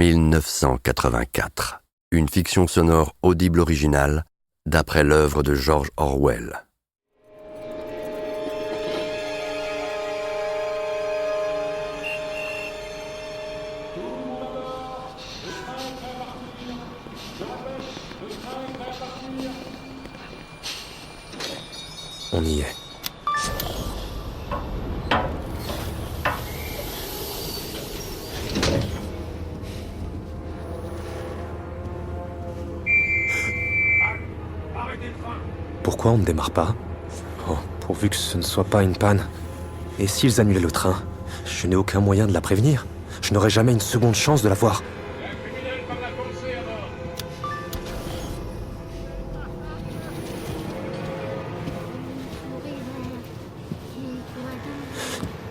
1984, une fiction sonore audible originale d'après l'œuvre de George Orwell. On y est. Pourquoi on ne démarre pas? Oh, pourvu que ce ne soit pas une panne. Et s'ils annulaient le train? Je n'ai aucun moyen de la prévenir. Je n'aurai jamais une seconde chance de la voir.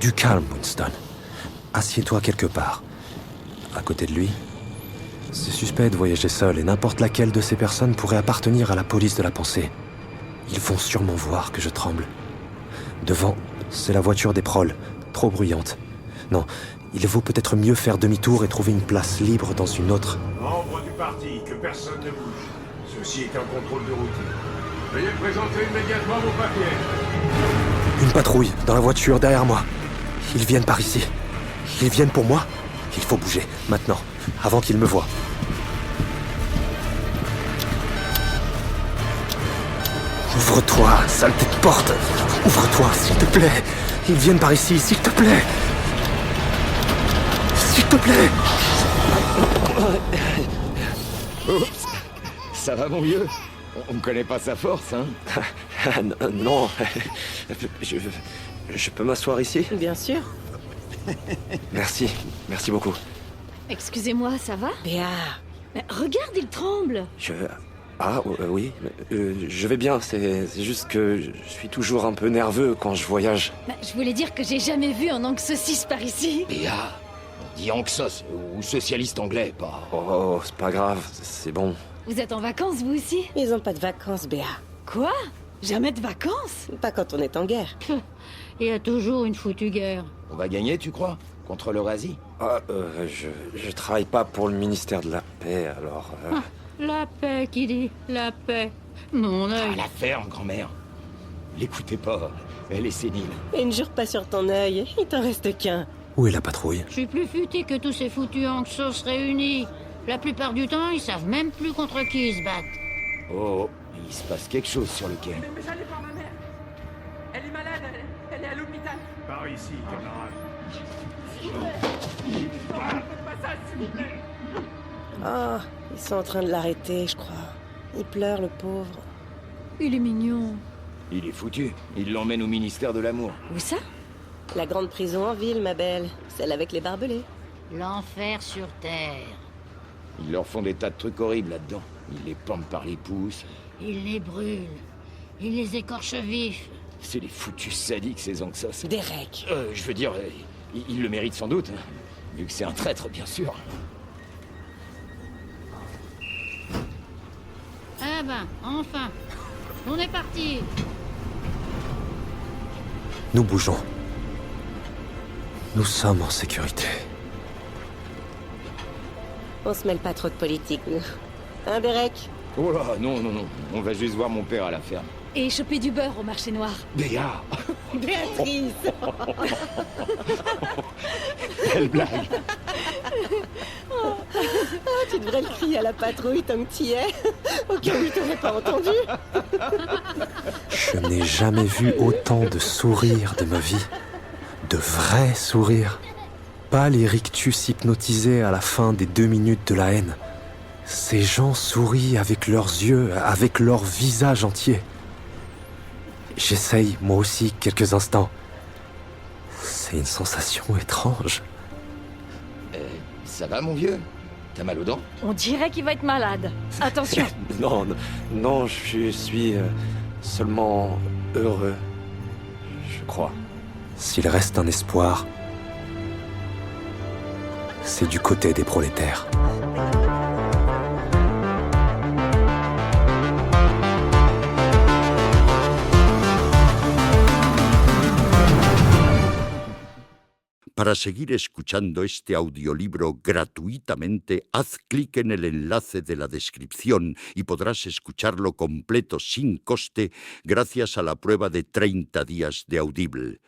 Du calme, Winston. Assieds-toi quelque part. À côté de lui. C'est suspect de voyager seul et n'importe laquelle de ces personnes pourrait appartenir à la police de la pensée. Ils vont sûrement voir que je tremble. Devant, c'est la voiture des proles, trop bruyante. Non, il vaut peut-être mieux faire demi-tour et trouver une place libre dans une autre. Membre du parti, que personne ne bouge. Ceci est un contrôle de routine. Veuillez présenter immédiatement vos papiers. Une patrouille, dans la voiture, derrière moi. Ils viennent par ici. Ils viennent pour moi. Il faut bouger, maintenant, avant qu'ils me voient. Ouvre-toi, saleté de porte. Ouvre-toi, s'il te plaît. Ils viennent par ici, s'il te plaît. S'il te plaît. Oups. Ça va, mon vieux? On ne connaît pas sa force, hein? Non, je peux m'asseoir ici? Bien sûr. Merci beaucoup. Excusez-moi, ça va? Béa. Mais regarde, il tremble. Oui, je vais bien, c'est juste que je suis toujours un peu nerveux quand je voyage. Je voulais dire que j'ai jamais vu un anxosis par ici. Béa, on dit anxos ou socialiste anglais, pas... Oh, c'est pas grave, c'est bon. Vous êtes en vacances, vous aussi? Ils ont pas de vacances, Béa. Quoi? Jamais de vacances? Pas quand on est en guerre. Il y a toujours une foutue guerre. On va gagner, tu crois? Contre l'Eurasie? Je travaille pas pour le ministère de la Paix, alors... La paix, qui dit? La paix. Mon œil. La ferme, grand-mère. L'écoutez pas, elle est sénile. Et ne jure pas sur ton œil, il t'en reste qu'un. Où est la patrouille? Je suis plus futé que tous ces foutus anxos réunis. La plupart du temps, ils savent même plus contre qui ils se battent. Oh, il se passe quelque chose sur le quai. Mais j'allais voir ma mère. Elle est malade, elle est à l'hôpital. Par ici, camarade. Faites pas ça, s'il vous plaît. Oh, ils sont en train de l'arrêter, je crois. Il pleure, le pauvre. Il est mignon. Il est foutu. Il l'emmène au ministère de l'amour. Où ça? La grande prison en ville, ma belle. Celle avec les barbelés. L'enfer sur terre. Ils leur font des tas de trucs horribles là-dedans. Ils les pendent par les pouces. Il les brûle. Il les écorche vifs. C'est les foutus sadiques, ces anxos. Derek. Je veux dire, il le mérite sans doute. Vu que c'est un traître, bien sûr. Ah ben, enfin. On est parti. Nous bougeons. Nous sommes en sécurité. On se mêle pas trop de politique, nous. Hein, Derek? Oh là, non. On va juste voir mon père à la ferme. Et choper du beurre au marché noir. Béa! Béatrice. Quelle blague! Tu devrais le crier à la patrouille tant que t'y es. Au cas où il t'aurait pas entendu. Je n'ai jamais vu autant de sourires de ma vie. De vrais sourires. Pas les rictus hypnotisés à la fin des 2 minutes de la haine. Ces gens sourient avec leurs yeux, avec leur visage entier. J'essaye, moi aussi, quelques instants. C'est une sensation étrange. Ça va, mon vieux? T'as mal aux dents? On dirait qu'il va être malade. Attention. Non, je suis seulement heureux, je crois. S'il reste un espoir, c'est du côté des prolétaires. Para seguir escuchando este audiolibro gratuitamente, haz clic en el enlace de la descripción y podrás escucharlo completo sin coste gracias a la prueba de 30 días de Audible.